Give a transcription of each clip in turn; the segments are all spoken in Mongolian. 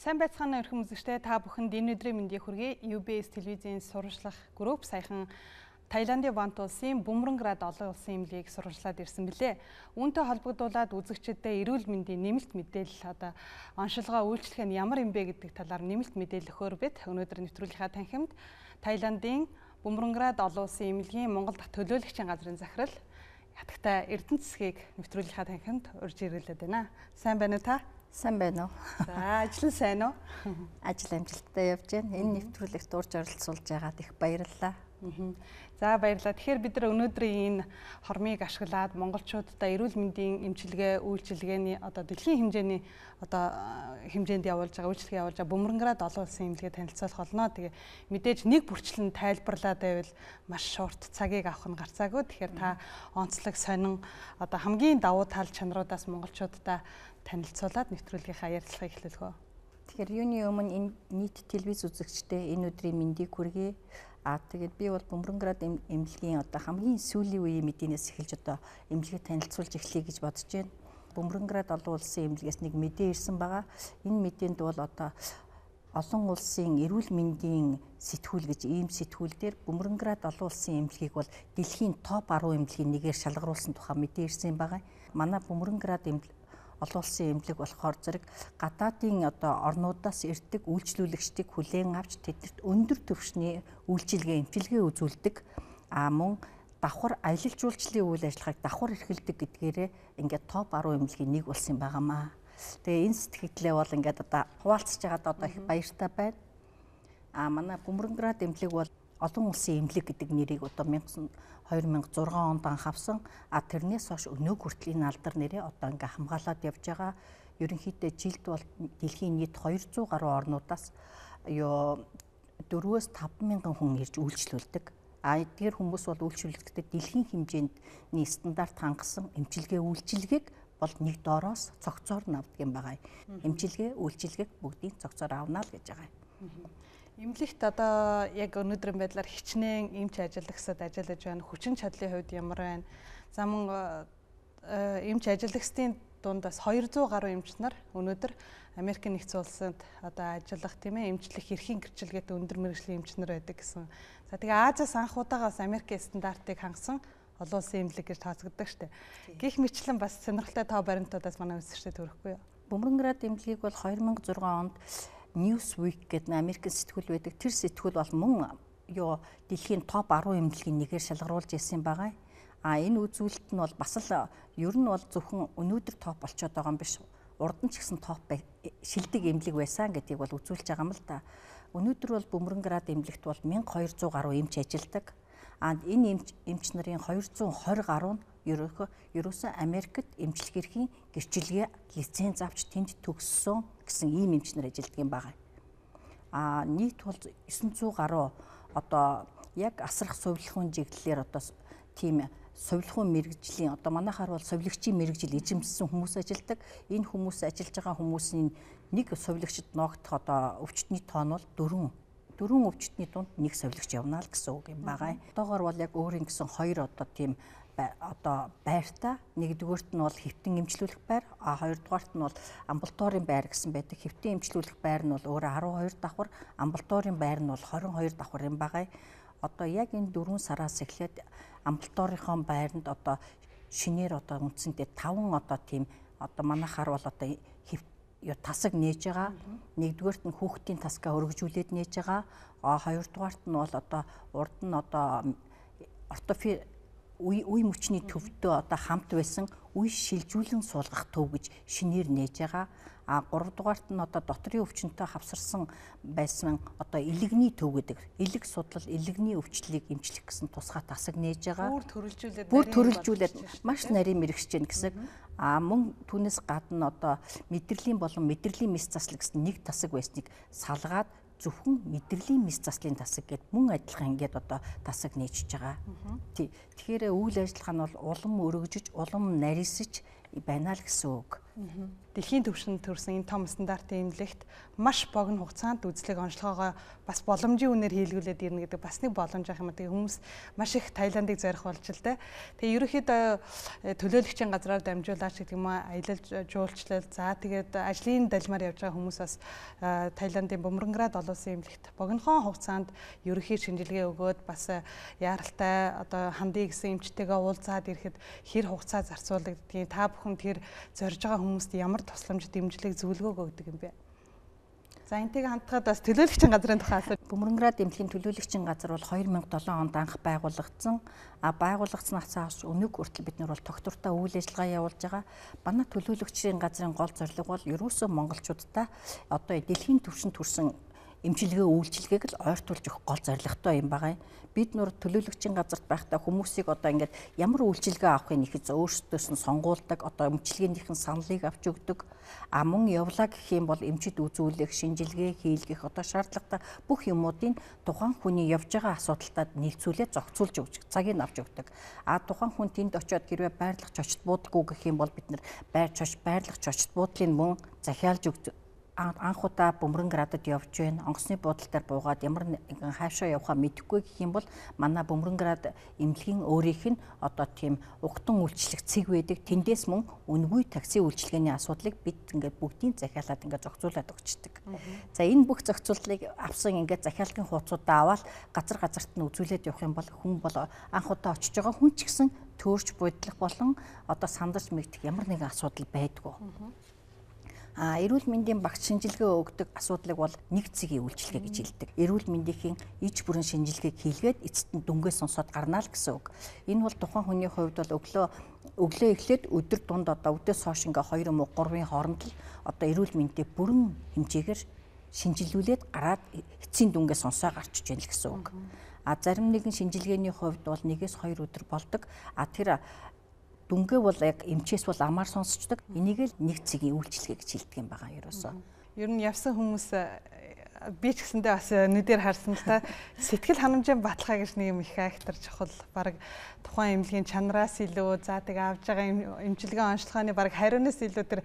Сайн байцгаана өрхөн үзэгчдээ та бүхэнд энэ өдрийн мэндийг хүргэе. UBS телевизийн сурвалжлах групп саяхан Таиландын Вант улсын Бумранград олон улсын эмнэлгийг сурвалжлаад ирсэн билээ. Үүнтэй холбогдуулаад үзэгчдэд эрүүл мэндийн нэмэлт мэдээлэл оншилгоо үйлчлэх нь ямар юм бэ гэдэг талаар нэмэлт мэдээлэл өгөхөөр бид өнөөдөр нэвтрүүлгийнхаа танхимд Таиландын Бумранград олон улсын эмнэлгийн Монгол дахь төлөөлөгчийн газрын захирал Ятагтай Эрдэнэ засгийг нэвтрүүлгийнхаа танхимд урьж ирүүлээд байна. Сайн байна уу та? Сайн байна уу? За, ажил сайн уу? Ажил амжилттай явж байна. Энэ нэвтрүүлэгт урьж оролцуулж байгаад их баярлалаа. За баярлалаа. Тэгэхээр бид нар өнөөдрийн энэ хормыг ашиглаад монголчуудаа эрүүл мэндийн эмчилгээ, үйлчилгээний дэлхийн хэмжээний хэмжээнд явуулж байгаа үйлчилгээ явуулж байгаа Бумранград олон улсын эмнэлгээ танилцуулах болно. Тэгээ мэдээж нэг бүрчлэн тайлбарлаад байвал маш шурт цагийг авах нь гарцаагүй. Тэгэхээр та онцлог сонин хамгийн давуу тал чанаруудаас монголчуудаа танилцуулаад нэвтрүүлгийнхаа ярилцлагыг эхлүүлэх үү. Тэгэхээр юуны өмнө энэ нийт телевиз үзэгчдээ энэ өдрийн мэндийг хүргэе. Тэгээд би бол Бумранград эмнэлгийн хамгийн сүүлийн үеийн мэдээнээс эхэлж эмнэлгээ танилцуулж эхлэе гэж бодож байна. Бумранград олон улсын эмнэлгээс нэг мэдээ ирсэн байгаа. Энэ мэдээнд бол олон улсын эрүүл мэндийн сэтгүүл гэж ийм сэтгүүл дээр Бумранград олон улсын эмнэлгийг бол дэлхийн топ 10 эмнэлгийн нэгээр шалгаруулсан тухай мэдээ ирсэн байгаа. Манай Бумранград олон улсын эмнэлэг болохоор зэрэг гадаадын орнуудаас ирдэг үйлчлүүлэгчдийг хүлээн авч тэднэрт өндөр түвшний үйлчилгээ, эмчилгээ үзүүлдэг. Мөн давхар аялал жуулчлалын үйл ажиллагааг давхар эрхэлдэг гэдгээрээ ингээд топ 10 эмнэлгийн нэг болсон байгаамаа. Тэгээ энэ сэтгэлдээ бол ингээд хуваалцаж байгаад их баяртай байна. Манай Бумранград эмнэлэг бол олон улсын эмнэлэг гэдэг нэрийг 2006 онд анх авсан. Тэрнээс хойш өнөө хүртэл энэ алдар нэрээ ингээ хамгаалаад явж байгаа. Ерөнхийдөө жилд бол дэлхийн нийт 200 гаруй орнуудаас 4-5 мянган хүн ирж үйлчлүүлдэг. Эдгээр хүмүүс бол үйлчлүүлэгчдэд дэлхийн хэмжээний стандарт хангасан эмчилгээ үйлчилгээг бол нэг доороос цогцоор навдаг юм байгаа. Эмчилгээ, үйлчилгээг бүгдийг цогцоор авна л гэж байгаа. Эмнэлэгт яг өнөөдрийн байдлаар хичнээн эмч ажиллагчид ажиллаж байна. Хүчин чадлын хувьд ямар байна? За мөн эмч ажиллагчдын дундаас 200 гаруй эмч нар өнөөдөр Америк нэгдсэн улсад ажиллах эмчлэх эрхийн гэрчилгээтэй өндөр мэргэжлийн эмч нар байдаг гэсэн. За тэгээ Азиас анх удаагаас Америкийн стандартыг хангасан олон улсын эмнэлэг гэж тооцогддог шүү дээ. Гэх мэтчлэн бас сонирхолтой тоо баримтуудаас манай үзэгчдэд хүрэхгүй юу? Бумранград эмнэлгийг бол 2006 онд Newsweek гэдэг Америкийн сэтгүүл байдаг. Тэр сэтгүүл бол мөн дэлхийн топ 10 эмнэлгийн нэгээр шалгаруулж ирсэн байгаа. Энэ үзүүлэлт нь бол бас л ер нь бол зөвхөн өнөөдөр топ болчиход байгаа юм биш. Урд нь ч гэсэн топ шилдэг эмнэлэг байсан гэдгийг бол үзүүлж байгаа юм л да. Өнөөдөр бол Бумранград эмнэлэгт бол 1200 гаруй эмч ажилладаг. Энэ эмч нарын 220 гаруй нь ерөөсөө Америкт эмчлэх эрхийн гэрчилгээ лиценз авч тэнд төгссөн гэсэн ийм эмч нар ажилладаг юм байна. Нийт бол 900 гаруй яг асрах сувилахын чиглэлээр тийм сувилахын мэрэгжлийн манайхаар бол сувилагчийн мэрэгжил эзэмссэн хүмүүс ажилладаг. Энэ хүмүүс ажиллаж байгаа хүмүүсийн нэг сувилагчд ногдох өвчтний тоо нь бол 4 өвчтний дунд нэг сувилагч явна л гэсэн үг юм байна. Одоогоор бол яг өөрийн гэсэн 2 тийм байртай. Нэгдүгээрт нь бол хэвтэн эмчлүүлэх байр, хоёрдугаарт нь бол амбулаторийн байр гэсэн байдаг. Хэвтэн эмчлүүлэх байр нь бол өөрөө 12 давхар, амбулаторийн байр нь бол 22 давхар юм байгаа. Яг энэ 4 сараас эхлээд амбулаторийнхоо байранд шинээр үндсэндээ 5 тийм манайхаар бол тасаг нээж байгаа. Нэгдүгээрт нь хүүхдийн тасгаа өргөжүүлээд нээж байгаа. Хоёрдугаарт нь бол урд нь үе мөчний төвдөө хамт байсан үе шилжүүлэн суулгах төв гэж шинээр нээж байгаа. Гуравдугаарт нь дотрийн өвчнөд хавсарсан байсан илэгний төв гэдэг. Илэг судлал, илэгний өвчлөлийг эмчлэх гэсэн тусгай тасаг нээж байгаа. Бүр төрөлжүүлээд маш нарийн мэрэгчжээ гэсэн. Мөн түүнээс гадна мэдрэлийн болон мэдрэлийн мэс заслаг гэсэн нэг тасаг байсныг салгаад зөвхөн мэдрэлийн мэс заслын тасаг гэд мөн адилхан ингээд тасаг нээжж байгаа. Тэгэхээр үйл ажиллагаа нь бол улам өргөжөж, улам нарийсаж байна л гэсэн үг. Дэлхийн түвшинд төрсэн энэ том стандартын эмнэлэгт маш богино хугацаанд үзлэг онцлогоогоо бас боломжийн үнээр хийлгүүлээд ирнэ гэдэг бас нэг боломж ах юм. Тэгээ хүмүүс маш их Таиландыг зорих болж л дээ. Тэгээ ерөнхийдөө төлөөлөгчийн газраар дамжуулаач гэдэг юм аа, аялал жуулчлал, за тэгээд ажлын далмаар явж байгаа хүмүүс бас Таиландын Бумранград олон улсын эмнэлэгт богинохон хугацаанд ерөнхий шинжилгээ өгөөд бас яаралтай одоо хандыг гэсэн эмчтэйгээ уулзаад ирэхэд хэр хугацаа зарцуулагдгийг, та бүхэн тэр зорж байгаа хүмүүст ямар тусламж дэмжлэг зөвлөгөө өгдөг юм бэ? За энтэйг хамтгаад бас төлөөлөгчийн газрын тухай асуу. Бумранград эмнэлгийн төлөөлөгчийн газар бол 2007 онд анх байгуулагдсан. Байгуулагдсанаас хойш өнөөг хүртэл бид нар бол тогтвортой үйл ажиллагаа явуулж байгаа. Манай төлөөлөгчийн газрын гол зорилго бол ерөөсөө монголчуудаа одоо дэлхийн түвшинд төрсэн эмчилгээ үйлчилгээг л ойртуулж өгөх гол зорилготой юм байгаа. Бид нөр төлөөлөгчийн газарт байхдаа хүмүүсийг одоо ингээд ямар үйлчилгээ авахын их өөрсдөөс нь сонгуулдаг, одоо эмчилгээнийхэн саналыг авч өгдөг. Мөн явлаа гэх юм бол эмчид үзүүлэх, шинжилгээ хийлгэх одоо шаардлагатай бүх юмуудын тухайн хүний явж байгаа асуудалтад нийлцүүлээд зохицуулж өгч цагийг авч өгдөг. Тухайн хүн тэнд очиод хэрвээ байрлах чочд буудаггүй гэх юм бол бид нар байрлах чочд буудлыг мөн захиалж өгч анхудаа Бумранградад явж байна. Онгоцны буудлын дээр буугаад ямар нэгэн хаашаа явахаа мэдэхгүй гэх юм бол манай Бумранград эмнэлгийн өөрийнх нь одоо тийм угтан үйлчлэх цэг байдаг. Тэндээс мөн үнгүй такси үйлчилгээний асуудлыг бид ингээд бүгдийг захиалаад ингээд зохицуулаад өгчдөг. За энэ бүх зохицуултыг авсан ингээд захиалгын хуудасуудаа аваад газарт нь үзүүлээд явах юм бол хүн бол анхудаа очиж байгаа хүн ч гэсэн төөрч буйдлах болон одоо сандарч мэгдэх ямар нэгэн асуудал байдгүй. Эрүүл мэндийн багц шинжилгээ өгдөг асуудлыг бол нэг цэгийн үйлчилгээ гэж хэлдэг. Эрүүл мэндийн иж бүрэн шинжилгээг хийлгээд эцэст нь дүнгээ сонсоод гарнаа л гэсэн үг. Энэ бол тухайн хүний хувьд бол өглөө эхлээд өдөр дунд одоо өдөөс хойш ингээ 2 муу 3-ын хооронд л одоо эрүүл мэндийн бүрэн хэмжээгээр шинжилүүлээд гараад эцсийн дүнгээ сонсоо гарчиж байна л гэсэн үг. Зарим нэгэн шинжилгээний хувьд бол 1-2 өдөр болдог. Тэр дүнгээ бол яг эмчээс бол амаар сонсчдаг. Энийг л нэг цэгийн үйлчилгээ гэж хэлдэг юм байгаа ерөөсөө. Ер нь явсан хүмүүс би ч гэсэндээ бас нүдээр харсан л та сэтгэл ханамжийн баталгаа гэж нэг юм их айхтар чухал. Бараг тухайн эмнэлгийн чанараас илүү за тэг авж байгаа эмчилгээ онцлогооны бараг хариунаас илүү тэр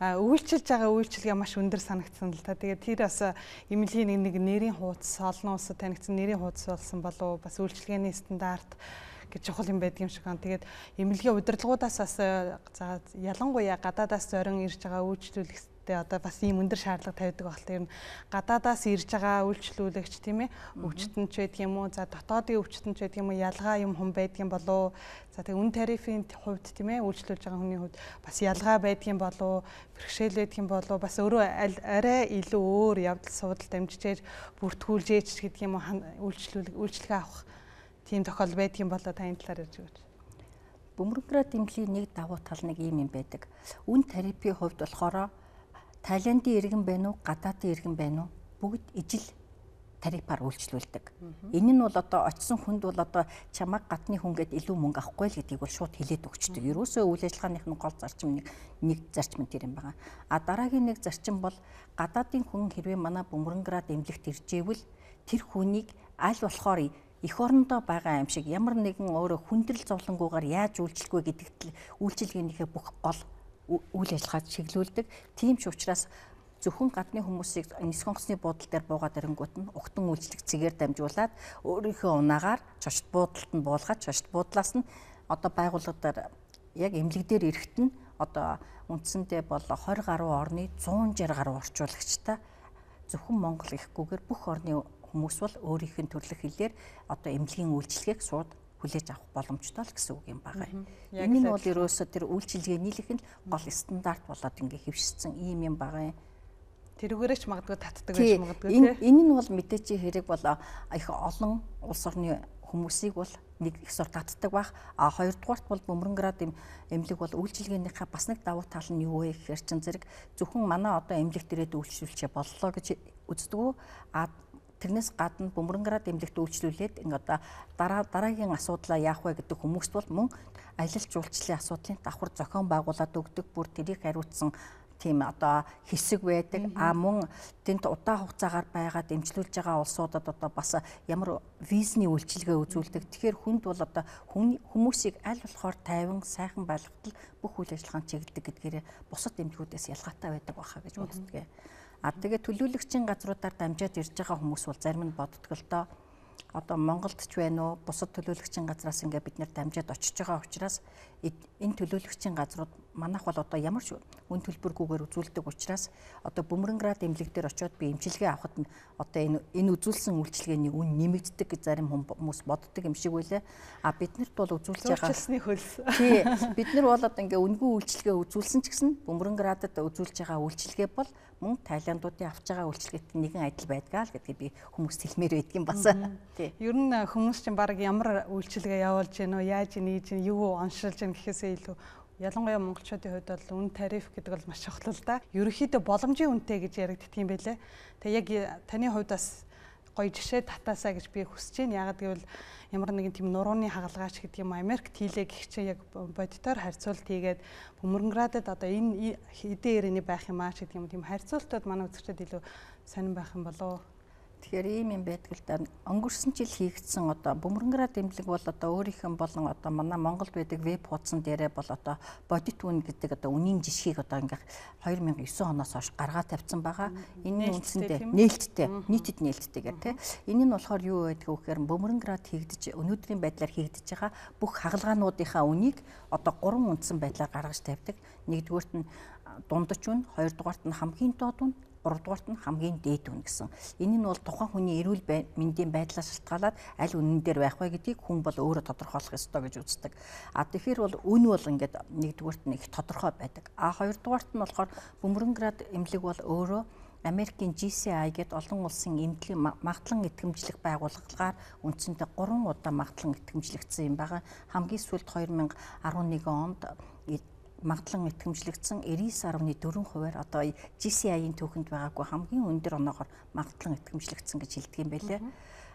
үйлчилж байгаа үйлчилгээ маш өндөр санагдсан л та. Тэгээд тэр бас эмнэлгийн нэг нэрийн хуудас олон улсад танигдсан нэрийн хуудас болсон болов бас үйлчилгээний стандарт гэж чухал юм байдаг юм шиг байна. Тэгээд эмнэлгийн удирдлагуудаас бас за ялангуяа гадаадаас зорин ирж байгаа үйлчлүүлэгчтэй одоо бас ийм өндөр шаардлага тавьдаг багт ер нь гадаадаас ирж байгаа үйлчлүүлэгч тийм ээ өвчтөнч байдаг юм уу, за дотоодын өвчтөнч байдаг юм уу, ялгаа юм хүн байдаг юм болов. За тэгээд үн тарифын хувьд тийм ээ үйлчлүүлж байгаа хүний хувьд бас ялгаа байдаг юм болов, бэрхшээл байдаг юм болов, бас өөрөө арай илүү өөр явдал суудалд амжижээж бүртгүүлж ээж гэдэг юм уу үйлчлэгээ авах тийм тохиол байдгийн болоо та энэ талаар ярьж өгөөч. Бумранград эмнэлгийн нэг давуу тал нэг юм байдаг. Үн тарифын хувьд болохоор Таиландын иргэн байна уу, гадаадын иргэн байна уу бүгд ижил тарифаар үйлчлүүлдэг. Энэ нь бол одоо очисон хүнд бол одоо чамайг гадны хүнгээд илүү мөнгө авахгүй л гэдгийг бол шууд хэлээд өгчдөг. Ерөөсөө үйл ажиллагааных нь гол зарчим нэг зарчим тэр юм байна. Дараагийн нэг зарчим бол гадаадын хүн хэрвээ манай Бумранград эмнэлэгт иржээвэл тэр хүнийг аль болохоор эх орондоо байгаа юм шиг ямар нэгэн өөрөө хүндрэл зовлонгүйгээр яаж үйлчлэх вэ гэдэгт үйлчилгээнийхээ бүх гол үйл ажиллагааг чиглүүлдэг. Тийм ч учраас зөвхөн гадны хүмүүсийг нисэх онгоцны буудлын дээр буугаад ирэнгүүт нь угтан үйлчлэх цэгээр дамжуулаад өөрийнхөө унаагаар чочд буудлалд нь буулгаад чочд буудлаас нь одоо байгууллагуудаар яг эмнэлэг дээр ирэхэд нь одоо үндсэндээ бол 20 гаруй орны 160 гаруй орчуулагчтай зөвхөн Монгол ихгүйгээр бүх орны хүмүүс бол өөрийнх нь төрлөх хэлээр одоо эмнэлгийн үйлчилгээг шууд хүлээж авах боломжтой л гэсэн үг юм байгаа. Энэ нь бол ерөөсөө тэр үйлчилгээнийх нь гол стандарт болоод ингээ хэвшигдсэн ийм юм байгаа. Тэрүүгээрээ ч магадгүй татдаг байж магадгүй тийм. Энэ нь бол мэдээч хэрэг бол их олон улс орны хүмүүсийг бол нэг их сур татдаг байх. Хоёрдугаарт бол Бумранград эмнэлэг бол үйлчилгээнийхээ бас нэг давуу тал нь юу вэ гэхээр чин зэрэг зөвхөн манай одоо эмнэлэгт ирээд үйлчлүүлчээ боллоо гэж үздэг. Тэрнээс гадна Бумранград эмнэлэгт үйлчлүүлээд одоо дараагийн асуудлаа яах вэ гэдэг хүмүүст бол мөн аялал жуулчлалын асуудлын давхар зохион байгуулад өгдөг, бүр тэрийг хариуцсан тийм одоо хэсэг байдаг. Мөн тэнд удаан хугацаагаар байгаа дэмжлүүлж байгаа улсуудад одоо бас ямар визний үйлчилгээ үзүүлдэг. Тэгэхээр хүнд бол одоо хүмүүсийг аль болохоор тайван сайхан байлгахад бүх үйл ажиллагаанд чиглэдэг гэдгээр бусад эмнэлгүүдээс ялгаатай байдаг байхаа гэж боддог. Тэгээ төлөөлөгчийн газруудаар дамжаад ирж байгаа хүмүүс бол зарим нь боддог л доо. Одоо Монголд ч байна уу, бусад төлөөлөгчийн газраас ингээд бид нэр дамжаад очиж байгаа учраас энэ төлөөлөгчийн газрууд манайх бол одоо ямар ч үн төлбөргүйгээр үзүүлдэг учраас одоо Бөмбөрөнград эмнэлэг дээр очиод би эмчилгээ авахад одоо энэ үзүүлсэн үйлчилгээний үн нэмэгддэг гэж зарим хүмүүс боддог юм шиг байлаа. Биднэрт бол үзүүлж байгаа зурчилсны хөлс. Тий. Бид нар бол одоо ингээ үнгүй үйлчилгээ үзүүлсэн ч гэсэн Бөмбөрөнградад үзүүлж байгаа үйлчилгээ бол мөн Тайландуудын авч байгаа үйлчилгээтэй нэгэн адил байдгаа л гэдгийг би хүмүүст хэлмээр байдгийн бас. Тий. Ер нь хүмүүс чинь баг ямар үйлчилгээ явуулж гэнэ үү, яаж нээж гэнэ, юу оншилж гэнэ гэхээсээ илүү ялангуяа монголчуудын хувьд бол үн тариф гэдэг бол маш чухал л да. Ерөнхийдөө боломжийн үнэтэй гэж яригддаг юм байлээ. Тэгээ яг таны хувьд бас гоё жишээ татаасаа гэж би хүсэж байна. Яагаад гэвэл ямар нэгэн тийм нурууны хагалгаач гэдэг юм Америкт хийлээ гэх чинь яг бодитоор харьцуулт хийгээд Бөмбөрөнградад одоо энэ хэдэн ирээний байх юм аа гэдэг юм тийм харьцуултууд манай үзэгчдэд илүү сонирн байх юм болов уу? Тэгэхээр ийм юм байдаг л да. Өнгөрсөн жил хийгдсэн одоо Бөмбөрөнград эмнэлэг бол одоо өөрийнх нь болон одоо манай Монголд байдаг веб хуудсан дээрээ бол одоо бодит үн гэдэг одоо үнийн жишгийг одоо ингээ 2009 оноос хойш гаргаад тавьсан байгаа. Энэ үндсэндээ нээлттэй, нийтэд нээлттэй гэх тээ. Энэ нь болохоор юу байдаг вэ гэхээр Бөмбөрөнград хийгдэж өнөөдрийн байдлаар хийгдэж байгаа бүх хагалгаануудынхаа үнийг одоо 3 үндсэн байдлаар гаргаж тавьдаг. Нэгдүгээрт нь дундаж үн, хоёрдугаарт нь хамгийн доод үн, гуравдугаарт нь хамгийн дээд үн гэсэн. Энэ нь бол тухайн хүний эрүүл мэндийн байдлаас шалтгаалаад аль үнэн дээр байх вэ гэдгийг хүн бол өөрөө тодорхойлох ёстой гэж үздэг. Тэгэхээр бол үн бол ингээд нэгдүгээрт нь их тодорхой байдаг. Хоёрдугаарт нь болохоор Бөмбөрөнград эмнэлэг бол өөрөө Америкийн GCI гэдэг олон улсын эмнэлгийн магадлан итгэмжлэх байгууллагаар үндсэндээ 3 удаа магадлан итгэмжлэгдсэн юм байгаа. Хамгийн сүүлд 2011 онд магадлан итгэмжлэгдсэн 99.4% одоо GCI-ийн түүхэнд байгаагүй хамгийн өндөр оноогоор магадлан итгэмжлэгдсэн гэж хэлдэг юм байлээ.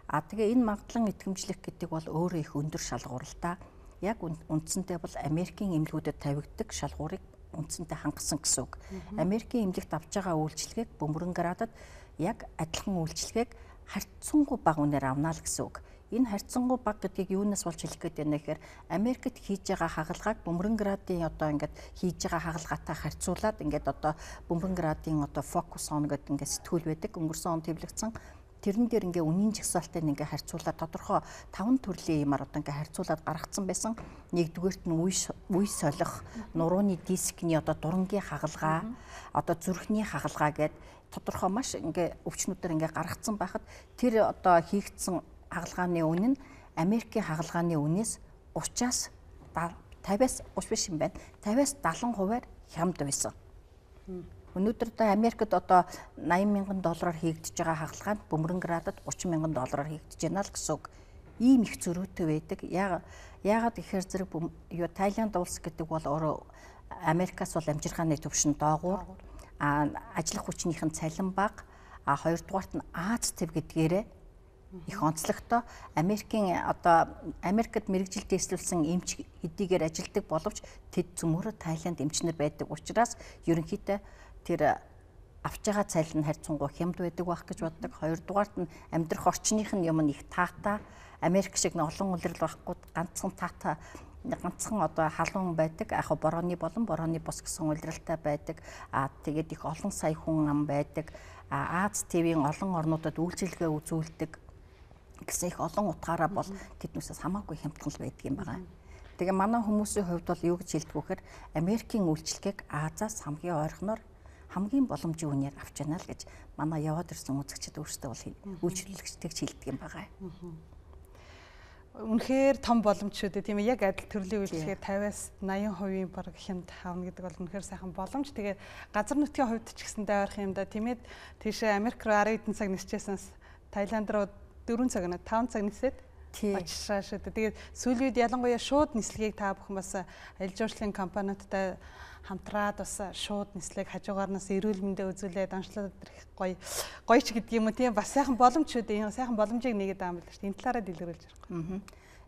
Тэгээ энэ магадлан итгэмжлэх гэдэг бол өөрөө их өндөр шалгуур л та. Яг үндсэндээ бол Америкийн эмнэлгүүдэд тавигддаг шалгуурыг үндсэндээ хангасан гэсэн үг. Америкийн эмнэлэгт авч байгаа үйлчилгээг Бөмбөрөнградад яг адилхан үйлчилгээг харьцангуй бага үнээр авнаа л гэсэн үг. Энэ харьцангуй бага гэдгийг юунаас болж хэлэх гээд байна гэхээр Америкт хийж байгаа хагалгааг Бөмбөрөнградын одоо ингээд хийж байгаа хагалгаатай харьцуулаад ингээд одоо Бөмбөрөнградын одоо focus on гэдэг ингээд сэтгүүл байдаг. Өнгөрсөн он хэвлэгдсэн тэрэн дээр ингээ үнийн жагсаалтыг ингээ харьцуулаад тодорхой 5 төрлийн юмар одоо ингээ харьцуулаад гаргацсан байсан. Нэгдүгээрт нь үе солих, нурууны дискний одоо дурангийн хагалгаа, одоо зүрхний хагалгаа гэд тодорхой маш ингээ өвчнүүдээр ингээ гаргацсан байхад тэр одоо хийгдсэн хагалгааны үн нь Америкийн хагалгааны үнээс 30-аас 50-аас 30 биш юм байна. 50-аас 70% хямд байсан. Өнөөдөр Америкт одоо $80,000 хийгдэж байгаа хагалгаанд Бөмбөрөнградад $30,000 хийгдэж байна л гэсэн үг. Ийм их зөрүүтэй байдаг. Яагаад гэхээр зэрэг Тайланд улс гэдэг бол өөрөө Америкаас бол амжиргааны төвшин доогуур, ажиллах хүчнийх нь цалин бага, хоёрдугаарт нь Аз төв гэдгээрээ их онцлогтой. Америкийн одоо Америкт мэрэгжил дэвслүүлсэн эмч хэдийгээр ажилдаг боловч тэд зөмөрө Тайланд эмчнэр байдаг учраас ерөнхийдөө тэр авч байгаа цалин нь харьцангуй хямд байдаг байх гэж боддог. Хоёрдугаарт нь амьдрах орчных нь юм их таатай. Америк шиг олон улирал байхгүй ганцхан таатай ганцхан одоо халуун байдаг. Яг борооны болон борооны бус гэсэн улиралтай байдаг. Тэгээд их олон сая хүн ам байдаг. Аз ТV-ийн олон орнуудад үйлчилгээ үзүүлдэг гэсэн их олон утгаараа бол тэднээсээс хамаагүй хямдхан л байдаг юм байна. Тэгээ манай хүмүүсийн хувьд бол юу гэж хэлдэг вэ гэхээр Америкийн үйлчилгээг Азаас хамгийн ойрхоноор хамгийн боломжийн үнээр авч яана л гэж манай яваад ирсэн үзэгчид өөрсдөө бол үйлчлүүлэгчдийг хэлдэг юм байна. Үнэхээр том боломж шүү дээ тийм ээ. Яг адил төрлийн үйлчлэгээ 50-аас 80% бараг хямд хаавна гэдэг бол үнэхээр сайхан боломж. Тэгээ газар нутгийн хувьд ч гэсэндээ ойрхон юм да тийм ээ. Тийшээ Америк руу 10 хэдэн цаг нисчээсэнс Тайланд руу 4 цаг нэ 5 цаг нисээд очишаа шүү дээ. Тэгээд сүүлийн үед ялангуяа шууд нислэгийг та бүхэн бас аль жуулчлалын компаниудтай хамтраад бас шууд нислэг хажуугаарнаас эрүүл мэндэ үзүүлээд онцлоод гоё ч гэдэг юм уу тийм бас сайхан боломж шүү дээ. Энэ сайхан боломжийг нэгээд байгаа юм байна шүү дээ. Энэ талаараа дэлгэрүүлж байгаа.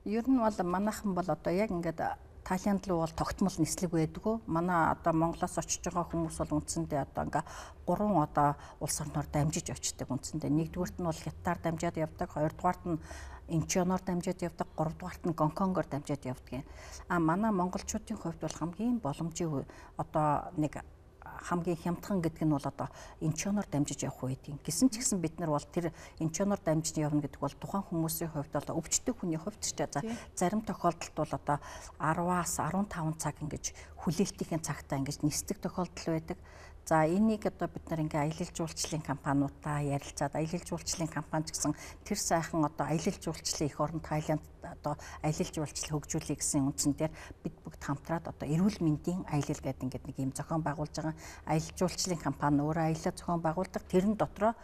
Ер нь бол манайхан бол одоо яг ингээд Тайланд руу бол тогтмол нислэг байдгүй. Манай одоо Монголоос очиж байгаа хүмүүс бол үндсэндээ одоо ингээ 3 одоо улс орноор дамжиж очдог үндсэндээ. Нэгдүгüүрт нь бол Хятадаар дамжаад явдаг, хоёрдугаарт нь Инчоноор дамжаад явдаг, гуравдугаарт нь Гонконгоор дамжаад явдаг. Манай монголчуудын хувьд бол хамгийн боломжийн одоо нэг хамгийн хямдхан гэдэг нь бол одоо Инчоноор дамжиж явах байдгийн. Гэсэн ч гэсэн бид нар бол тэр Инчоноор дамжиж явна гэдэг бол тухайн хүмүүсийн хувьд бол өвчтөг хүний хувьд ч зарим тохиолдолд бол одоо 10-аас 15 цаг ингэж хүлээлтийн цагтаа ингэж нисдэг тохиолдол байдаг. За энийг одоо бид нар ингээ аялал жуулчлалын компаниудаа ярилцаад аялал жуулчлалын компани ч гэсэн тэр сайхан одоо аялал жуулчлалын эх орн Тайланд одоо аялал жуулчлал хөгжүүлэх гэсэн үндсэн дээр бид бүгд хамтраад одоо эрүүл мэндийн аялал гэдэг ингээд нэг юм зохион байгуулж байгаа. Аялал жуулчлалын компани өөрөө аялал зохион байгуулдаг. Тэрэн дотроо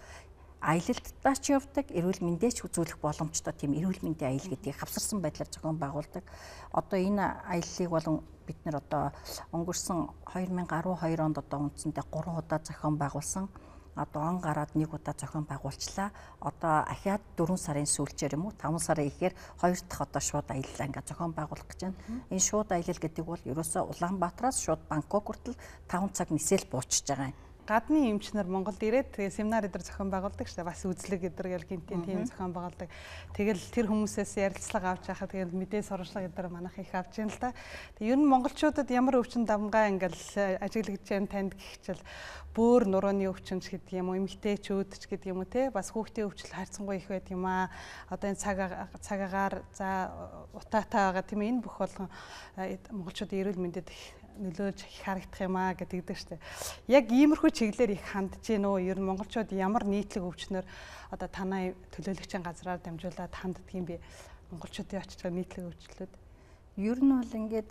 аялалдаа ч явдаг, эрүүл мэндээ ч үзүүлэх боломжтой тийм эрүүл мэндийн аял гэдгийг хавсарсан байдлаар зохион байгуулдаг. Одоо энэ аяллыг болон бид нар одоо өнгөрсөн 2012 онд одоо үндсэндээ 3 удаа зохион байгуулсан. Одоо он гараад 1 удаа зохион байгуулчлаа. Одоо ахиад 4 сарын сүүлчээр юм уу 5 сарын ихээр 2 дахь одоо шууд аяллаа ингээ зохион байгуулах гэж байна. Энэ шууд аялал гэдэг бол ерөөсөө Улаанбаатараас шууд Бангкок хүртэл 5 цаг нисэл буучж байгаа юм. Гадны эмч нар Монголд ирээд тэгээ семинар эдэр зохион байгуулдаг шүү дээ. Бас үзлэг эдэр гэл гинтийн тийм зохион байгуулдаг. Тэгэл тэр хүмүүсээс ярилцлага авч яхад тэгэл мэдээ сурвалжлага эдэр манайх их авч яана л та. Тэгээ ер нь монголчуудад ямар өвчин дамгаа ингээл ажиглагдж байна танд гихчил бөөр нурууны өвчин ч гэдэг юм уу, эмэгтэйчүүд ч гэдэг юм уу те бас хүүхдийн өвчл хайрцангуй их байт юм аа. Одоо энэ цагаагаар за утаатай байгаа тийм энэ бүх болгон монголчуудын эрүүл мэндэд нөлөөлж харагдах юм аа гэдэг шүү дээ. Яг иймэрхүү чиглэлээр их хандж гин үү? Ер нь монголчууд ямар нийтлэг өвчнөр одоо танай төлөөлөгчийн газраар дамжуулаад ханддаг юм бэ? Монголчуудын очиж байгаа нийтлэг өвчлүүд. Ер нь бол ингээд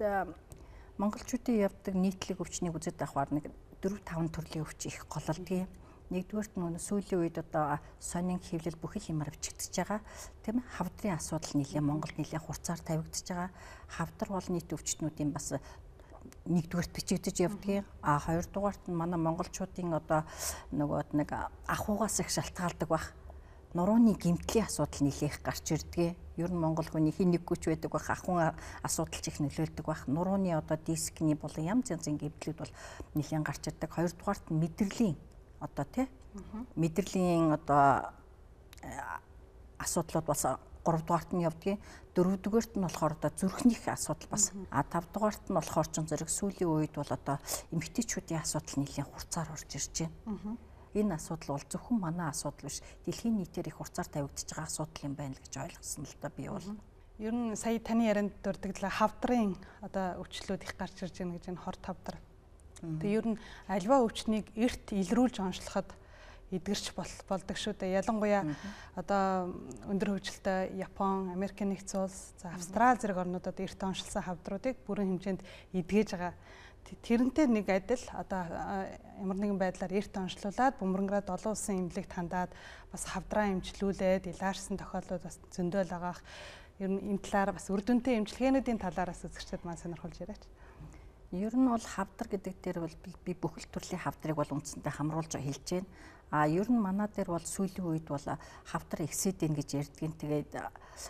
монголчуудын явдаг нийтлэг өвчнийг үзэж авахар нэг 4-5 төрлийн өвч их гололдгийг. Нэгдүгээрт нь сүүлийн үед одоо сонин хэвлэл бүхэл юмар өвчигдэж байгаа. Тийм ээ. Хавдрын асуудал нэлээд Монголд нэлээд хурцаар тавигдж байгаа. Хавдар бол нийт өвчтнүүдийн бас нэгдүгээрт бичигдэж явдгийг. Хоёрдугаарт нь манай монголчуудын одоо нөгөө нэг ахугаас их шалтгаалдаг бах. Нурууны гэмтлийн асуудал нэлээх гарч ирдэг. Ер нь монгол хүний хин нэггүйч байдаг бах, ахуйн асуудал ч их нөлөөлдөг бах. Нурууны одоо дискний болон янз янзын гэмтлүүд бол нэлээд гарч ирдэг. Хоёрдугаарт нь мэдрэлийн одоо тий мэдрэлийн одоо асуудлууд бас 3 дугаарт нь явдгийг. 4 дугаарт нь болохоор одоо зүрхнийх асуудал бас 5 дугаарт нь болохоор ч зэрэг сүүлийн үед бол одоо эмэгтэйчүүдийн асуудал нэлээд хурцаар орж ирж байна. Энэ асуудал бол зөвхөн манай асуудал биш, дэлхийн нийтээр их хурцаар тавигдж байгаа асуудал юм байна л гэж ойлгосон л да би бол. Ер нь сая таны ярианд дурддаглаа хавдрын одоо өвчлүүд их гарч ирж байна гэж энэ хорт хавдар. Тэгээ ер нь альва өвчнийг эрт илрүүлж онцлоход эдгэрч болдог шүү дээ. Ялангуяа одоо өндөр хөгжилтэй Япон, Америк нэгдсэн улс, за Австрали зэрэг орнуудад эрт онцлсан хавдруудыг бүрэн хэмжээнд эдгэж байгаа. Тэрнтэй нэг адил одоо ямар нэгэн байдлаар эрт онцлуулад бөмбөрөнгөрөөд олон улсын эмнэлэгт хандаад бас хавдраа эмчлүүлээд илаарсан тохиолдлууд бас зөндөл байгаа. Ер нь энэ талаар бас үр дүнтэй эмчилгээнүүдийн талаараас үзэгчдэд маань сонирхолж яриач. Ер нь бол хавдар гэдэг дээр бол би бүхэл төрлийн хавдрыг бол үндсэндээ хамруулж хэлж байна. Ер нь манай дээр бол сүүлийн үед бол хавдар ихсээд ийн гэж ярьдгийн. Тэгээд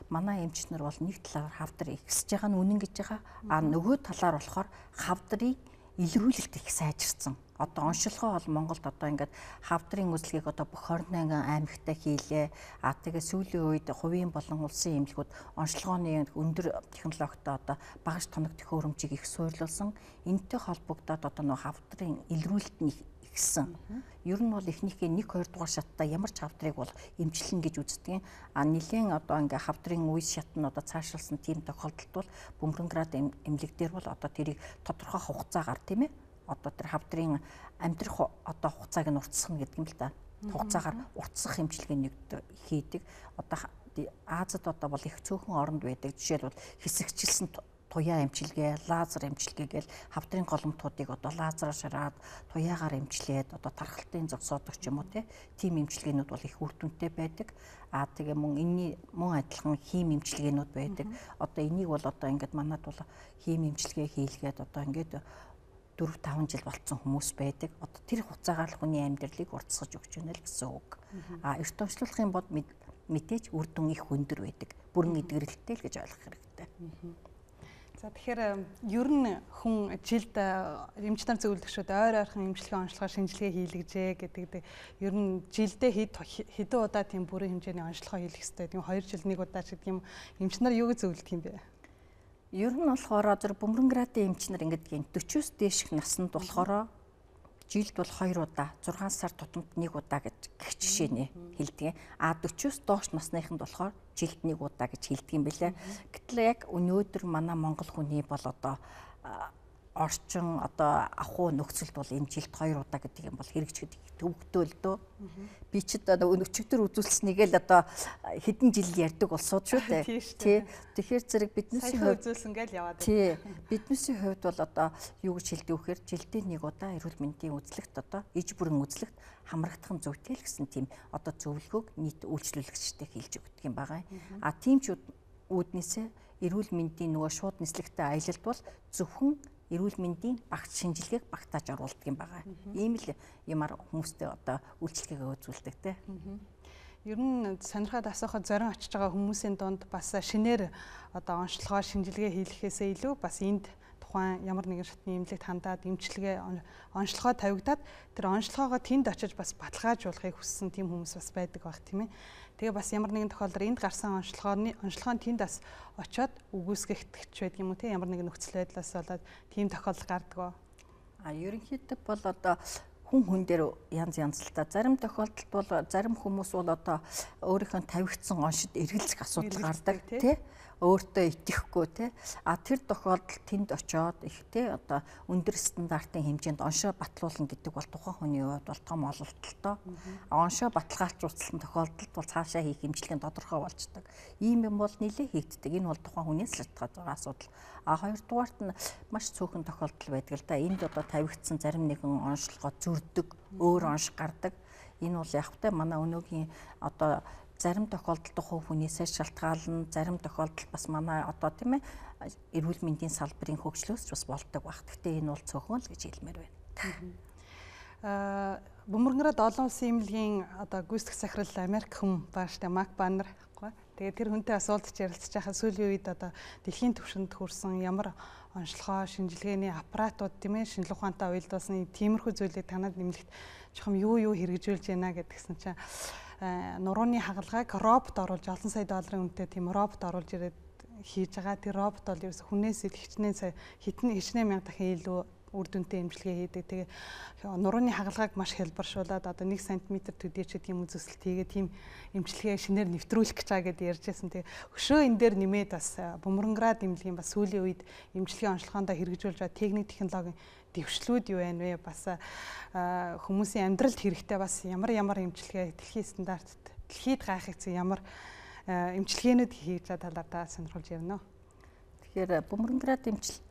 манай эмчнэр бол нэг талаар хавдар ихсэж байгаа нь үнэн гэж байгаа. Нөгөө талаар болохоор хавдрыг илрүүлэлт их сайжирсан. Одоо оншилгоо бол Монголд одоо ингээд хавдрын үзлэгийг одоо бүх 21 аймагтаа хийлээ. Тэгээ сүүлийн үед хувийн болон улсын эмнэлгүүд оншилгооны өндөр технологитой одоо багаж тоног төхөөрөмжийг их суйрлуулсан. Энэтэй холбогдоод одоо нөх хавдрын илрүүлэлт нь ихсэн. Ер нь бол эхнийхээ 1-2 дугаар шаттай ямар ч хавдрыг бол эмчлэн гэж үздэг. Нилээн одоо ингээ хавдрын үе шат нь одоо цаашилсан тийм тохиолдолд бол бөмбөрөнгөрөөд эмнэлэг дээр бол одоо тэрийг тодорхой хугацаагаар тийм ээ одоо тэр хавдрын амьдрах одоо хугацааг нь уртсгах гэдэг юм л да. Хугацаагаар уртсах эмчилгээнийг хийдэг. Одоо Азад одоо бол их цөөхөн оронд байдаг. Жишээлбэл хэсэгчилсэн туяа эмчилгээ, лазер эмчилгээ гээл хавдрын голомтуудыг одоо лазераар шараад туяагаар эмчлээд одоо тархалтын зогсоодог ч юм уу тийм эмчилгээнүүд бол их үр дүнтэй байдаг. Тэгээ мөн адилхан хим эмчилгээнүүд байдаг. Одоо энийг бол одоо ингээд манад бол хим эмчилгээ хийлгээд одоо ингээд 4-5 жил болцсон хүмүүс байдаг. Одоо тэр хугацаагаар л хүний амьдралыг уртсгаж өгч байна л гэсэн үг. Эрт онцлуулахын бод мэдээж үр дүн их өндөр байдаг. Бүрэн эдгэрэлттэй л гэж ойлгох хэрэгтэй. За тэгэхээр ер нь хүн жилд эмч нар зөвлөгчд ойр ойрхон эмчилгээ онцлогоо шинжилгээ хийлгэжээ гэдэг. Ер нь жилдээ хэдэн удаа тийм бүрэн хэмжээний онцлогоо хийлгэх хэрэгтэй. Тийм 2 жил 1 удаа ч гэдэг юм эмч нар юуг зөвлөдөг юм бэ? Ер нь болохоор зөв Бөмбөрөнградын эмч нар ингэдэг 40-с дээшх насанд болохоор жилд бол 2 удаа 6 сар тутамд 1 удаа гэж гэх жишээний хэлдэг. 40-с доош насныханд болохоор жилд 1 удаа гэж хэлдэг юм билээ. Гэтэл яг өнөөдөр манай монгол хүний бол одоо орчин одоо ахуй нөхцөлд бол энэ жилд 2 удаа гэдэг юм бол хэрэгжихэд төвөгтэй л дөө. Би ч одоо өчигдөр үзүүлснэгээ л одоо хэдэн жил ярьдаг болсууд шүү дээ. Тий. Тэгэхээр зэрэг биднээсийн хувьд үзүүлсэн гэж яваад. Тий. Биднээсийн хувьд бол одоо юу гэж хэлдэг вэхээр жилдээ 1 удаа эрүүл мэндийн үзлэгт одоо иж бүрэн үзлэгт хамрагдах нь зөвтэй л гэсэн тийм одоо зөвлөгөөг нийт үйлчлүүлэгчтэй хэлж өгдөг юм байгаа. А тийм ч үүднээсээ эрүүл мэндийн нөгөө шууд нислэгтэй аялалд бол зөвхөн эрүүл мэндийн багц шинжилгээг багтааж оруулдаг юм байгаа. Ийм л юмар хүмүүстэй одоо үйлчлэгээ үзүүлдэг те. Ер нь сонирхоод асуухад зорин очиж байгаа хүмүүсийн дунд бас шинээр одоо онцлогоо шинжилгээ хийлгэхээсээ илүү бас энд тухайн ямар нэгэн шатны эмнэлэгт хандаад эмчилгээ онцлогоо тавигдаад тэр онцлогоогоо тэнд очиж бас баталгаажуулахыг хүссэн тийм хүмүүс бас байдаг байх тийм ээ. Тэгээ бас ямар нэгэн тохиолдолд энд гарсан онцлогоо тэнд бас очиод үгүйсгэгдэж байдаг юм уу те, ямар нэгэн нөхцөл байдлаас болоод тийм тохиолдол гардаг. Ерөнхийдөө бол одоо хүн дээр янз л та. Зарим тохиолдолд бол зарим хүмүүс бол одоо өөрийнхөө тавигдсан оншид эргэлзэх асуудал гардаг тий. Өөртөө итгэхгүй тий. Тэр тохиолдолд тэнд очиод их тий одоо өндөр стандартын хэмжээнд оншоо батлуулна гэдэг бол тухайн хүний хувьд бол том ололтолтой. Оншоо баталгаажуулсан тохиолдолд бол цаашаа хийх хэмжлэгийн тодорхой болждаг. Ийм юм бол нэлээд хийгддэг. Энэ бол тухайн хүнээс шалтгаалж байгаа асуудал. Хоёрдугаарт нь маш цөөхөн тохиолдол байдаг л да. Энд одоо тавигдсан зарим нэгэн онцлогоо зөрдөг, өөр онш гардаг. Энэ бол явахтай манай өнөөгийн одоо зарим тохиолдолд хувь хүнээсээ шалтгаална, зарим тохиолдолд бас манай одоо тийм ээ эрүүл мэндийн салбарын хөгжлөөс ч бас болдог баг. Гэхдээ энэ бол цөөхөн л гэж хэлмээр байна. Бөмбөрөнград олон улсын эмнэлгийн одоо гүйцэтгэх захирал Америк хүн байгаа штэ Мак Баннер гэхгүй. Тэгээд тэр хүнтэй бас уулзч ярилцж байхад сүүлийн үед одоо дэлхийн түвшинд хүрсэн ямар онцлогоо, шинжилгээний аппаратууд тийм ээ шинжилгээ ухаантай уялдуулсан тиймэрхүү зүйлийг танад нэмэлт жоохон юу хэрэгжүүлж байна гэдгсэн чинь нурууны хагалгааг робот оруулж олон сая долларын үнэтэй тийм робот оруулж ирээд хийж байгаа. Тэр робот бол ерөөсө хүнээс хичнээн мянга дахин илүү үр дүнтэй эмчилгээ хийдэг. Тэгээ нурууны хагалгааг маш хэлбэршүүлээд одоо 1 см төдий ч тийм үзэсгэлт хийгээ тийм эмчилгээ шинээр нэвтрүүлэх гэж байгаа гэдээ ярьжсэн. Тэгээ хөшөө энэ дээр нэмээд бас Бөмбөрөнград эмнэлгийн бас сүүлийн үед эмчилгээ онцлогоондоо хэрэгжүүлж байгаа техник технологийн дэвшлүүд юу байна вэ? Бас хүмүүсийн амьдралд хэрэгтэй бас ямар эмчилгээ дэлхийн стандартад дэлхийд гайхагдсан ямар эмчилгээнүүд хийж байгаа талаар та сонирхолж явна уу? Тэгэхээр Бөмбөрөнград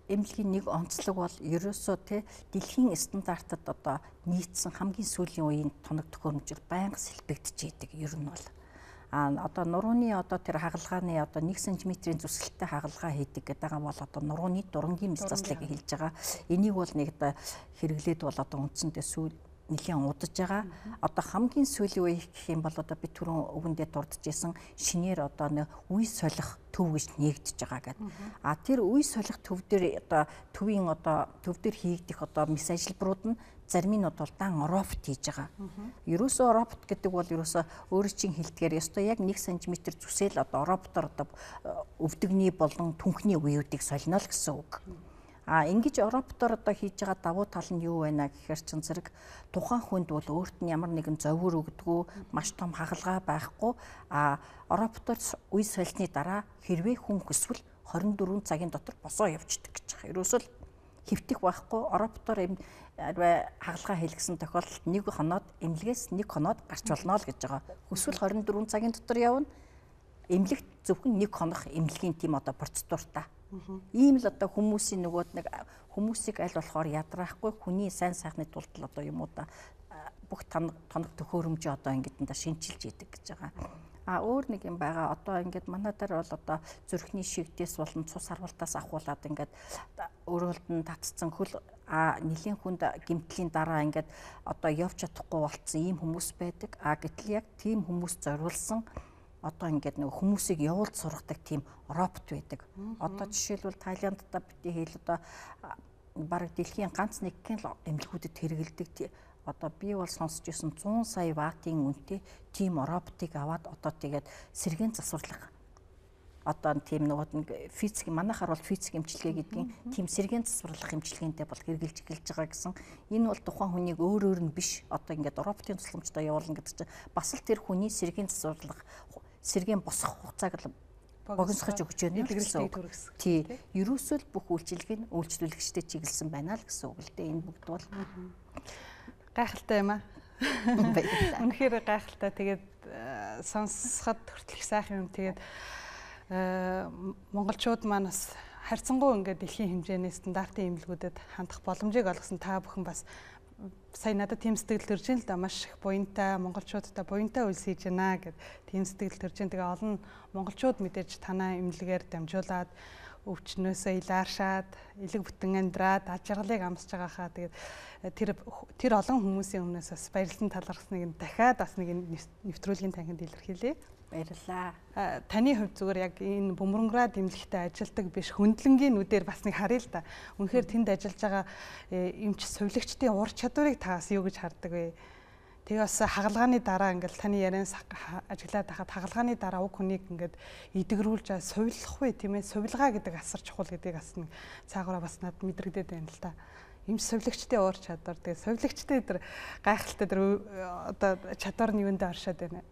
эмнэлгийн нэг онцлог бол ерөөсөө те дэлхийн стандартад одоо нийцсэн хамгийн сүүлийн үеийн тоног төхөөрөмжөөр байнга сэлбэгдэж идэг ер нь бол одоо нурууны одоо тэр хагалгааны одоо 1 см-ийн зүсгэлтэй хагалгаа хийдэг гэдэг байгаа бол одоо нурууны дурангийн мэс заслыг хэлж байгаа. Энийг бол нэг одоо хэрэглээд бол одоо үндсэндээ сүүл нэлийн удаж байгаа. Одоо хамгийн сүүлийн үе гэх юм бол одоо би түрүүн өвөндөө дурдж исэн шинээр одоо нэг үе солих төв гэж нээгдэж байгаа гэдэг. Тэр үе солих төв дээр одоо төвийн одоо төв дээр хийгдэх одоо мэс ажилбарууд нь зарим нь бол дан робот хийж байгаа. Ерөөсөө робот гэдэг бол ерөөсөө өөрөө чинь хэлдгээр ёстой яг 1 см зүсэл одоо роботоор одоо өвдөгний болон түнхний үеүүдийг солино л гэсэн үг. Ингэж роботоор одоо хийж байгаа давуу тал нь юу байна гэхээр чин зэрэг тухайн хүнд бол өөрт нь ямар нэгэн зовир өгдөггүй маш том хагалгаа байхгүй роботоор үе солисны дараа хэрвээ хүн хүсвэл 24 цагийн дотор босоо явждаг гэж байгаа. Ерөөсөө хэвтэх байхгүй роботоор хагалгаа хийлгэсэн тохиолдолд 1 хоноод эмнэлгээс 1 хоноод гарч болно л гэж байгаа. Хүсвэл 24 цагийн дотор явна. Эмнэлэгт зөвхөн 1 хонох эмнэлгийн тийм одоо процедуртай. Ийм л одоо хүмүүсийн нөгөөд нэг хүмүүсийг аль болохоор ядраахгүй хүний сайн сайхны тулд л одоо юм уу да бүх тоног төхөөрөмжөө одоо ингэдэн да шинчилж идэг гэж байгаа. Өөр нэг юм байгаа. Одоо ингээд манай дээр бол одоо зүрхний шигдээс болон цус харвалтаас ахуулаад ингээд өөрөөлд нь татцсан хөл нэлийн хүнд гэмтлийн дараа ингээд одоо явж чадахгүй болцсон ийм хүмүүс байдаг. Гэтэл яг тийм хүмүүс зориулсан одоо ингээд нэг хүмүүсийг явуулж сургадаг тийм робот байдаг. Одоо жишээлбэл Тайланддаа бидний хэл одоо бараг дэлхийн ганц нэгэн л эмнэлгүүдэд хэрэгэлдэг. Одоо би бол сонсч ирсэн 100 сая ваттын үнэтэй тийм роботыг аваад одоо тэгээд сэргээн засварлах. Одоо тийм нэг физик манайхаар бол физик эмчилгээ гэдгийг тийм сэргээн засварлах эмчилгээндээ бол хэрэгжилж эхэлж байгаа гэсэн. Энэ бол тухайн хүнийг өөр нь биш одоо ингээд роботын тусламжтай явуулна гэдэг чинь бас л тэр хүний сэргээн засварлах сэргээн босох хугацааг л богиносгож өгч байна гэсэн үг. Тий. Ерөөсөө л бүх үйлчилгээг нь үйлчлүүлэгчтэй чиглэсэн байна л гэсэн үг л дээ. Энэ бүгд бол гайхалтай юм аа. Үнэхээр гайхалтай. Тэгээд сонсоход хүртэл их сайхан юм. Тэгээд монголчууд маань бас харьцангуй ингээд дэлхийн хэмжээний стандартын эмнэлгүүдэд хандах боломжийг олгосон та бүхэн бас сая надад тийм сэтгэл төрж ин л да маш их буянтай монголчуудтай буянтай үйлс хийж байна гэд тийм сэтгэл төрж ин. Тэгээ олон монголчууд мэдээж танаа эмнэлгээр дамжуулаад өвчнөөсөө илааршаад элэг бүтэн амьдраад аж аргалыг амсаж байгаа хаа. Тэгээд тэр олон хүмүүсийн өмнөөс бас баярлан талархсныг нь дахиад бас нэг нэвтрүүлгийн танхимд илэрхийлье. Баярлалаа. Таны хувьд зүгээр яг энэ Бөмбөрөнград эмнэлэгтээ ажилдаг биш хүндлэнгийн нүдээр бас нэг харъя л да. Үнэхээр тэнд ажиллаж байгаа эмч сувилагчдын ур чадварыг та бас юу гэж хардаг вэ? Тэгээ бас хагалгааны дараа ингээл таны ярианаас ажиглаад байхад хагалгааны дараа уг хүнийг ингээд идэгрүүлж сувилах вэ тийм ээ? Сувилгаа гэдэг асар чухал гэдгийг бас нэг цаагаараа бас надад мэдрэгдээд байна л та. Эмч сувилагчдын ур чадвар тэгээ сувилагчдын тэр гайхалтай тэр одоо чадвар нь юундээ оршоод байна.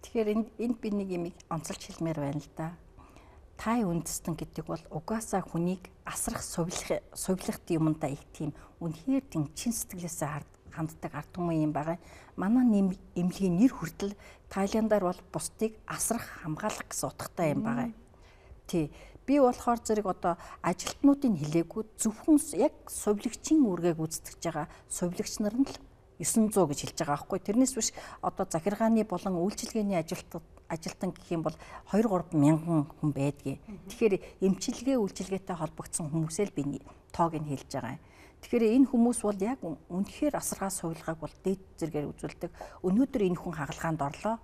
Тэгэхээр энд би нэг юм онцолж хэлмээр байна л да. Тай үндэстэн гэдэг бол угаасаа хүнийг асрах сувилах юмдаа их тийм үнэхээр тийм чин сэтгэлээсээ ханддаг ард түмэн юм байгаа. Манай эмнэлгийн нэр хүртэл Тайландаар бол бусдыг асрах хамгаалах гэсэн утгатай юм байгаа. Тий. Би болохоор зэрэг одоо ажилтнуудын хэлээгүй зөвхөн яг сувилагчийн үүргийг гүйцэтгэж байгаа сувилагч нар нь л 900 гэж хэлж байгаа байхгүй. Тэрнээс биш одоо захиргааны болон үйлчилгээний ажилтан гэх юм бол 2-3 мянган хүн байдгийг. Тэгэхээр эмчилгээ үйлчилгээтэй холбогдсон хүмүүсээ л би тоог нь хэлж байгаа юм. Тэгэхээр энэ хүмүүс бол яг үнэхээр асаргаа сувилгааг бол дээд зэргээр үзүүлдэг. Өнөөдөр энэ хүн хагалгаанд орлоо.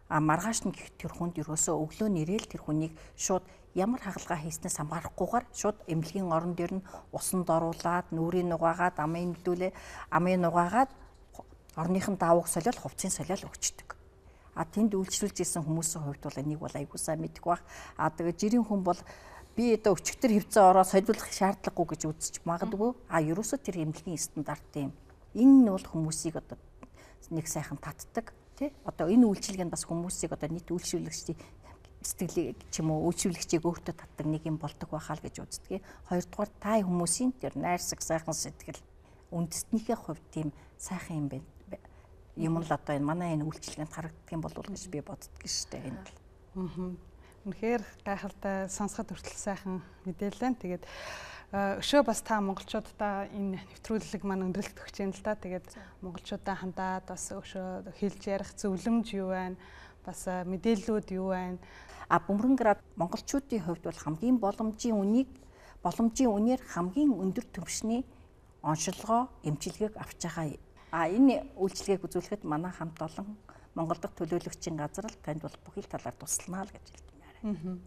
Маргааш нь гэх тэр хүнд ерөөсөө өглөө нэрэл тэр хүнийг шууд ямар хагалгаа хийснээс хамаарахгүйгээр шууд эмнэлгийн орон дээр нь усанд оруулаад, нүрийг нугаагаад, амын нугаагаад орныхын даавууг солиод хувцсын солиод өгчдөг. Тэнд үйлчлүүлж исэн хүмүүсийн хувьд бол энийг бол аягүй сайн мэддэг баг. Тэгээд жирийн хүн бол би одоо өчигдөр хөвцөө ороо солиулах шаардлагагүй гэж үзэж магадгүй. Ерөөсөө тэр эмнэлгийн стандарт юм. Энэ нь бол хүмүүсийг одоо нэг сайхан татдаг. Одоо энэ үйлчилгээнд бас хүмүүсийг одоо нийт үйлчлүүлэгчдийн сэтгэлийг ч юм уу үйлчлүүлэгчийг өөртөө татдаг нэг юм болдог байхаа л гэж үздэг. Хоёрдугаар тай хүмүүсийн тэр найрсаг сайхан сэтгэл үндэстнийхээ хувьд тийм сайхан юм байна. Юм л одоо энэ манай энэ үйлчилгээнд харагддаг юм болов уу гэж би боддог шүү дээ энэ бол. Үнэхээр гайхалтай сонсоход хүртэл сайхан мэдээлэл. Тэгээд өшөө бас та монголчуудаа энэ нэвтрүүлэг маань өндөрлөлт өгч юм л да. Тэгээд монголчуудаа хандаад бас өшөө хэлж ярих зөвлөмж юу байна? Бас мэдээллүүд юу байна? Бөмбөрөнград монголчуудын хувьд бол хамгийн боломжийн үнээр хамгийн өндөр түвшний оншилгоо эмчилгээг авч байгаа. Энэ үйлчилгээг үзүүлэхэд манай хамт олон Монгол дахь төлөөлөгчийн газар л танд бол бүхэл талаар туслана л гэж хэлмээр.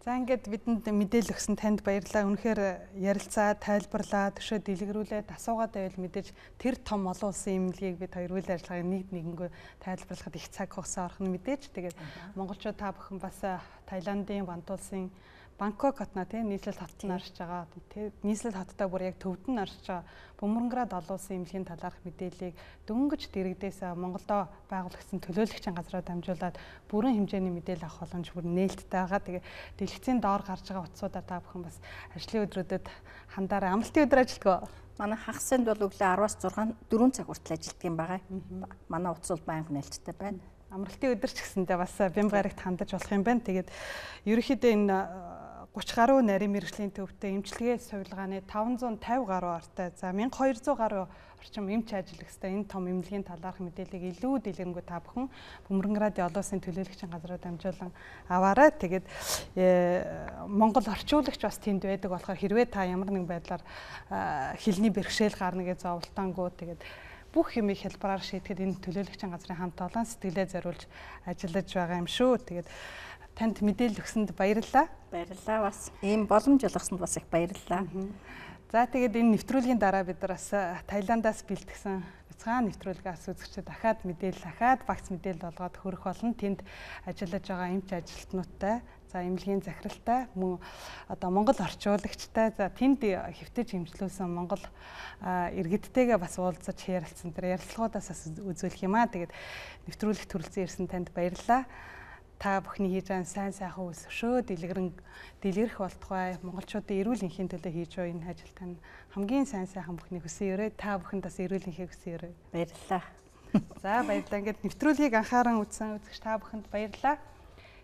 За ингээд бидэнд мэдээлэл өгсөн танд баярлалаа. Үнэхээр ярилцаа, тайлбарлаа, төшөө дэлгэрүүлээд асуугаад байвал мэдээж тэр том олон улсын эмнэлгийг бид хоёр үйл ажиллагааг нэгэнгүй тайлбарлахад их цаг хугацаа орох нь мэдээж. Тэгээд монголчууд та бүхэн бас Таиландын Вантуулсын Бангкок хотноо нийслэл хотод наршиж байгаа. Нийслэл хоттой бүр яг төвд нь наршиж байгаа Бөмбөрөнград олон улсын эмнэлгийн талаарх мэдээллийг дөнгөж дэрэгдээс Монголдо байгуулагдсан төлөөлөгчийн газраа дамжуулаад бүрэн хэмжээний мэдээлэл авах боломж бүр нээлттэй байгаа. Тэгээ дэлгэцийн доор гарч байгаа утсуудаар та бүхэн бас ажлын өдрүүдэд хандаараа амралтын өдөр ажилтгаа. Манай хагас санд бол өглөө 10-аас 6 4 цаг хүртэл ажилтдаг юм байгаа. Манай утас бол байнга нээлттэй байна. Амралтын өдөр ч гэсэндээ бас бям гарагт хандаж болох юм байна. Тэгээд ерөнхийдөө энэ 30 гаруй нарийн мэргэжлийн төвтэй эмчилгээ сувилгааны 550 гаруй ортой. За 1200 гаруй орчим эмч ажиллах хэвээр энэ том эмнэлгийн талаарх мэдээллийг илүү дэлгэрэнгүй та бүхэн Бөмбөрөнградын олон улсын төлөөлөгчийн газраа дамжуулан аваарай. Тэгээд Монгол орчуулагч бас тэнд байдаг болохоор хэрвээ та ямар нэгэн байдлаар хэлний бэрхшээл гарна гэж зовлтонгоо тэгээд бүх юмыг хэлбэраар шийдэхэд энэ төлөөлөгчийн газрын хамт олон сэтгэлээ зориулж ажиллаж байгаа юм шүү. Тэгээд танд мэдээлэл өгсөнд баярлалаа. Баярлалаа бас. Ийм боломж олгосонд бас их баярлалаа. За тэгээд энэ нэвтрүүлгийн дараа бид нар бас Таиландаас бэлтгэсэн бяцхан нэвтрүүлгээс үзэгчид дахиад мэдээлэл багц мэдээлэл олгоод хөрөх болно. Тэнд ажиллаж байгаа эмч ажилтнуудтай, за эмнэлгийн захиралтай, мөн одоо Монгол орчуулагчтай, за тэнд хэвтэж хэмжлүүлсэн Монгол иргэдтэйгээ бас уулзаж ярилцсан. Тэр ярилцлагуудаас бас үзүүлэх юм аа. Тэгээд нэвтрүүлэгт хүрэлцэн ирсэн танд баярлалаа. Та бүхний хийж байгаа сайн сайхан үсвшөө дэлгэрэх болтугай монголчуудын эрүүл энхийн төлөө хийж байгаа энэ ажилд тань хамгийн сайн сайхан бүхнийг хүсэн өрөө. Та бүхэнд бас эрүүл энхийг хүсэн өрөө. Баярлалаа. За баярлалаа. Ингээд нэвтрүүлгийг анхааран үзсэн үзэгч та бүхэнд баярлалаа.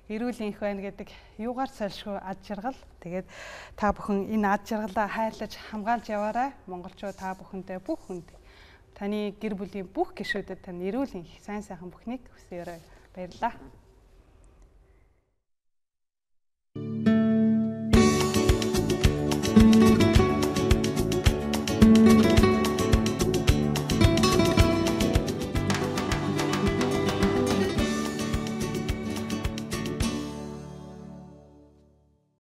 Эрүүл энх байна гэдэг юугаар сольшгүй ад жаргал. Тэгээд та бүхэн энэ ад жаргалаа хайрлаж хамгаалж яваарай. Монголчууд та бүхэндээ бүх хүнд таны гэр бүлийн бүх гишүүдэд тань эрүүл энх сайн сайхан бүхнийг хүсэн өрөө. Баярлалаа.